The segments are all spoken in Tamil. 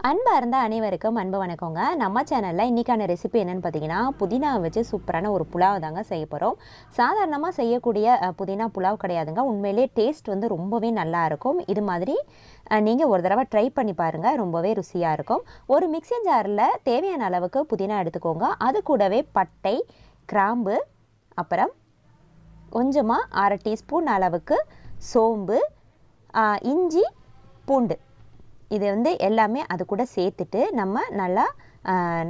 அன்பார்ந்த அனைவருக்கும் அன்பு வணக்கங்க. நம்ம சேனலில் இன்றைக்கான ரெசிபி என்னென்னு பார்த்தீங்கன்னா, புதினா வச்சு சூப்பரான ஒரு புலாவ் தாங்க செய்ய போகிறோம். சாதாரணமாக செய்யக்கூடிய புதினா புலாவ் கிடையாதுங்க. உண்மையிலே டேஸ்ட் வந்து ரொம்பவே நல்லா இருக்கும். இது மாதிரி நீங்கள் ஒரு தடவை ட்ரை பண்ணி பாருங்கள், ரொம்பவே ருசியாக இருக்கும். ஒரு மிக்ஸி ஜாரில் தேவையான அளவுக்கு புதினா எடுத்துக்கோங்க. அது கூடவே பட்டை, கிராம்பு, அப்புறம் கொஞ்சமாக 1/2 டீஸ்பூன் அளவுக்கு சோம்பு, இஞ்சி, பூண்டு, இது வந்து எல்லாமே அது கூட சேர்த்துட்டு நம்ம நல்லா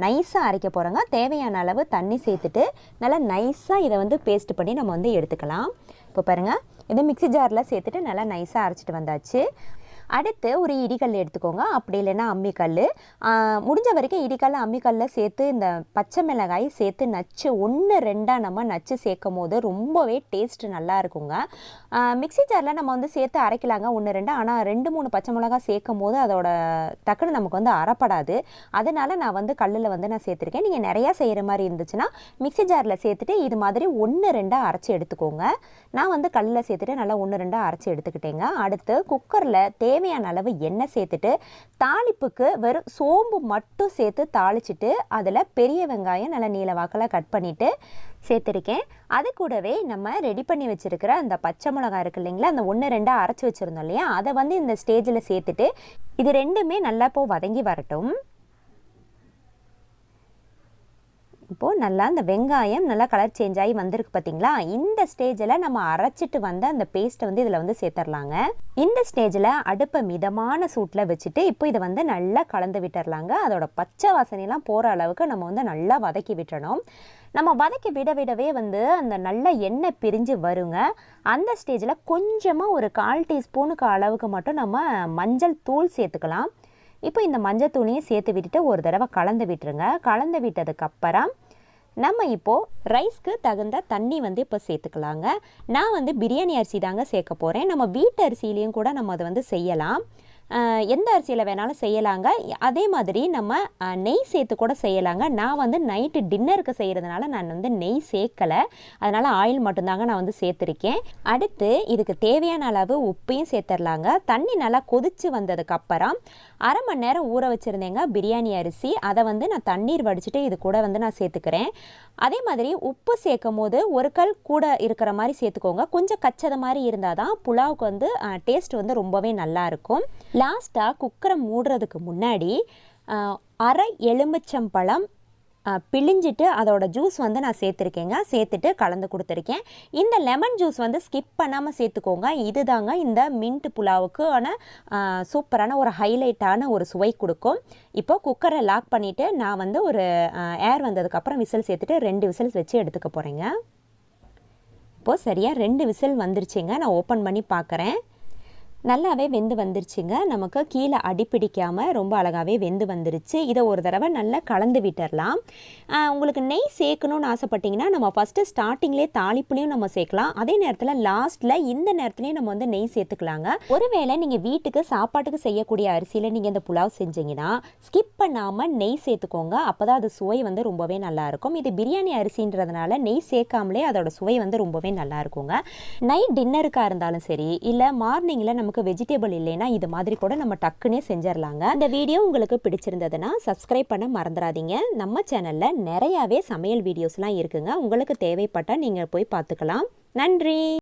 நைஸாக அரைக்க போகிறோங்க. தேவையான அளவு தண்ணி சேர்த்துட்டு நல்லா நைஸாக இதை வந்து பேஸ்ட் பண்ணி நம்ம வந்து எடுத்துக்கலாம். இப்போ பாருங்கள், இதை மிக்ஸி ஜாரில் சேர்த்துட்டு நல்லா நைஸாக அரைச்சிட்டு வந்தாச்சு. அடுத்து ஒரு இடிக்கல் எடுத்துக்கோங்க, அப்படி இல்லைன்னா அம்மிக்கல். முடிஞ்ச வரைக்கும் இடிக்கல் அம்மிக்கல்லில் சேர்த்து இந்த பச்சை மிளகாய் சேர்த்து நச்சு 1-2 நம்ம நச்சு சேர்க்கும் போது ரொம்பவே டேஸ்ட்டு நல்லா இருக்குங்க. மிக்ஸி ஜாரில் நம்ம வந்து சேர்த்து அரைக்கலாங்க 1-2, ஆனால் 2-3 பச்சை மிளகாய் சேர்க்கும் போது அதோட டக்குன்னு நமக்கு வந்து அரைப்படாது. அதனால் நான் வந்து கல்லில் வந்து நான் சேர்த்துருக்கேன். நீங்கள் நிறையா செய்கிற மாதிரி இருந்துச்சுன்னா மிக்ஸி ஜாரில் சேர்த்துட்டு இது மாதிரி 1-2 அரைச்சி எடுத்துக்கோங்க. நான் வந்து கல்லில் சேர்த்துட்டு நல்லா 1-2 அரைச்சி எடுத்துக்கிட்டேங்க. அடுத்து குக்கரில் தேவையான அளவு எண்ணெய் சேர்த்துட்டு தாளிப்புக்கு வெறும் சோம்பு மட்டும் சேர்த்து தாளிச்சிட்டு அதில் பெரிய வெங்காயம் நல்லா நீல வாக்கில் கட் பண்ணிவிட்டு சேர்த்துருக்கேன். அது கூடவே நம்ம ரெடி பண்ணி வச்சுருக்கிற அந்த பச்சை மிளகாய் இருக்குது இல்லைங்களா, அந்த 1-2 அரைச்சி வச்சுருந்தோம் இல்லையா, அதை வந்து இந்த ஸ்டேஜில் சேர்த்துட்டு இது ரெண்டுமே நல்லா இப்போ வதங்கி வரட்டும். இப்போது நல்லா அந்த வெங்காயம் நல்லா கலர் சேஞ்ச் ஆகி வந்திருக்கு பார்த்தீங்களா. இந்த ஸ்டேஜில் நம்ம அரைச்சிட்டு வந்த அந்த பேஸ்ட்டை வந்து இதில் வந்து சேர்த்துடலாங்க. இந்த ஸ்டேஜில் அடுப்பை மிதமான சூட்டில் வச்சுட்டு இப்போ இதை வந்து நல்லா கலந்து விட்டுறலாங்க. அதோட பச்சை வாசனைலாம் போகிற அளவுக்கு நம்ம வந்து நல்லா வதக்கி விட்டுறணும். நம்ம வதக்கி விடவே வந்து அந்த நல்ல எண்ணெய் பிரிஞ்சு வருங்க. அந்த ஸ்டேஜில் கொஞ்சமாக ஒரு 1/4 டீஸ்பூனுக்கு அளவுக்கு மட்டும் நம்ம மஞ்சள் தூள் சேர்த்துக்கலாம். இப்போ இந்த மஞ்சள் தூளையும் சேர்த்து விட்டுட்டு ஒரு தடவை கலந்து விட்டுருங்க. கலந்து விட்டதுக்கப்புறம் நம்ம இப்போது ரைஸ்க்கு தகுந்த தண்ணி வந்து இப்போ சேர்த்துக்கலாங்க. நான் வந்து பிரியாணி அரிசி தாங்க சேர்க்க போகிறேன். நம்ம வீட்டு அரிசியிலையும் கூட நம்ம அதை வந்து செய்யலாம். எந்த அரிசியில் வேணாலும் செய்யலாங்க. அதே மாதிரி நம்ம நெய் சேர்த்து கூட செய்யலாங்க. நான் வந்து நைட்டு டின்னருக்கு செய்கிறதுனால நான் வந்து நெய் சேர்க்கலை, அதனால் ஆயில் மட்டும்தாங்க நான் வந்து சேர்த்துருக்கேன். அடுத்து இதுக்கு தேவையான அளவு உப்பையும் சேர்த்துடலாங்க. தண்ணி நல்லா கொதித்து வந்ததுக்கப்புறம் 1/2 மணி நேரம் ஊற வச்சுருந்தேங்க பிரியாணி அரிசி. அதை வந்து நான் தண்ணீர் வடிச்சிட்டு இது கூட வந்து நான் சேர்த்துக்கிறேன். அதே மாதிரி உப்பு சேர்க்கும் போது ஒரு கல் கூட இருக்கிற மாதிரி சேர்த்துக்கோங்க. கொஞ்சம் கச்சத மாதிரி இருந்தால் தான் புலாவுக்கு வந்து டேஸ்ட் வந்து ரொம்பவே நல்லாயிருக்கும். லாஸ்ட்டாக குக்கரை மூடுறதுக்கு முன்னாடி 1/2 எலுமிச்சம்பழம் பிழிஞ்சிட்டு அதோட ஜூஸ் வந்து நான் சேர்த்துருக்கேங்க. சேர்த்துட்டு கலந்து கொடுத்துருக்கேன். இந்த லெமன் ஜூஸ் வந்து ஸ்கிப் பண்ணாமல் சேர்த்துக்கோங்க. இது தாங்க இந்த மின்ட் புலாவுக்கு சூப்பரான ஒரு ஹைலைட்டான ஒரு சுவை கொடுக்கும். இப்போ குக்கரை லாக் பண்ணிவிட்டு நான் வந்து ஒரு ஏர் வந்ததுக்கப்புறம் விசில் சேர்த்துட்டு 2 விசில்ஸ் வச்சு எடுத்துக்க போகிறேங்க. இப்போது சரியாக 2 விசில் வந்துருச்சுங்க. நான் ஓப்பன் பண்ணி பார்க்குறேன். நல்லாவே வெந்து வந்துருச்சுங்க. நமக்கு கீழே அடிப்பிடிக்காமல் ரொம்ப அழகாகவே வெந்து வந்துருச்சு. இதை ஒரு தடவை நல்லா கலந்து விட்டுடலாம். உங்களுக்கு நெய் சேர்க்கணுன்னு ஆசைப்பட்டிங்கன்னா நம்ம ஃபஸ்ட்டு ஸ்டார்டிங்லேயே தாளிப்புலையும் நம்ம சேர்க்கலாம். அதே நேரத்தில் லாஸ்ட்டில் இந்த நேரத்துலையும் நம்ம வந்து நெய் சேர்த்துக்கலாங்க. ஒருவேளை நீங்கள் வீட்டுக்கு சாப்பாட்டுக்கு செய்யக்கூடிய அரிசியில் நீங்கள் இந்த புலாவ் செஞ்சீங்கன்னா ஸ்கிப் பண்ணாமல் நெய் சேர்த்துக்கோங்க. அப்போ தான் அது சுவை வந்து ரொம்பவே நல்லாயிருக்கும். இது பிரியாணி அரிசின்றதுனால நெய் சேர்க்காமலே அதோட சுவை வந்து ரொம்பவே நல்லா இருக்குங்க. நைட் டின்னருக்காக இருந்தாலும் சரி, இல்லை மார்னிங்கில் நமக்கு வெஜிடபிள் இல்லைன்னா இது மாதிரி கூட நம்ம டக்குனே செஞ்சிடலாங்க. இந்த வீடியோ உங்களுக்கு பிடிச்சிருந்ததுன்னா சப்ஸ்கிரைப் பண்ண மறந்துடாதீங்க. நம்ம சேனலில் நிறையாவே சமையல் வீடியோஸ்லாம் இருக்குங்க. உங்களுக்கு தேவைப்பட்டால் நீங்கள் போய் பார்த்துக்கலாம். நன்றி.